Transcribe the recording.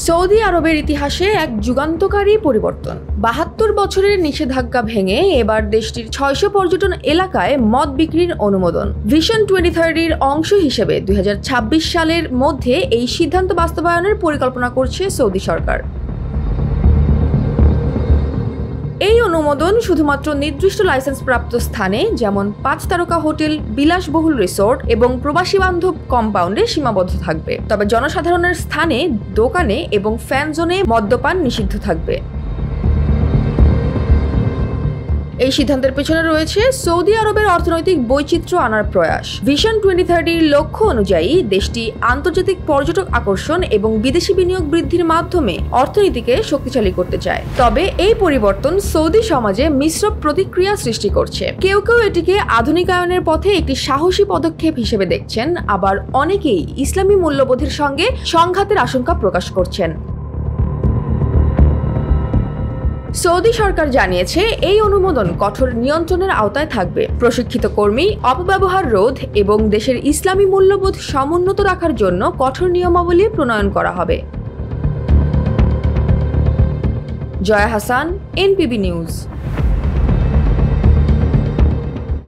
Saudi আরবের ইতিহাসে এক যুগান্তকারী পরিবর্তন। ৭২ বছরের নিষেধাজ্ঞা ভেঙে এবার দেশটির ৬০০ পর্যটন এলাকায় মদ বিক্রির অনুমোদন। ভিশন 2030-র অংশ হিসেবে ২০২৬ সালের মধ্যে এই সিদ্ধান্ত বাস্তবায়নের পরিকল্পনা করছে সৌদি সরকার। এই অনুমোদন শুধুমাত্র নির্দিষ্ট লাইসেন্সপ্রাপ্ত স্থানে যেমন ৫ তারকা হোটেল, বিলাসবহুল রিসোর্ট এবং প্রবাসী বান্ধব কম্পাউন্ডে সীমাবদ্ধ থাকবে। তবে জনসাধারণের স্থানে, দোকানে এবং ফ্যান জোনে মদ্যপান নিষিদ্ধ থাকবে। এই সিদ্ধান্তের পেছনে রয়েছে সৌদি আরবের অর্থনৈতিক বৈচিত্র্য আনার প্রয়াস। ভিশন 2030-র লক্ষ্য অনুযায়ী দেশটি আন্তর্জাতিক পর্যটক আকর্ষণ এবং বিদেশি বিনিয়োগ বৃদ্ধির মাধ্যমে অর্থনীতিকে শক্তিশালী করতে চায়। তবে এই পরিবর্তন সৌদি সমাজে মিশ্র প্রতিক্রিয়া সৃষ্টি করছে। কেউ কেউ এটিকে আধুনিকায়নের পথে একটি সাহসী পদক্ষেপ হিসেবে দেখছেন, আবার অনেকেই ইসলামী মূল্যবোধের সঙ্গে সংঘাতের আশঙ্কা প্রকাশ করছেন। সৌদি সরকার জানিয়েছে, এই অনুমোদন কঠোর নিয়ন্ত্রণের আওতায় থাকবে। প্রশিক্ষিত কর্মী, অপব্যবহার রোধ এবং দেশের ইসলামী মূল্যবোধ সমুন্নত রাখার জন্য কঠোর নিয়মাবলী প্রণয়ন করা হবে। Jaya Hasan, NPB news.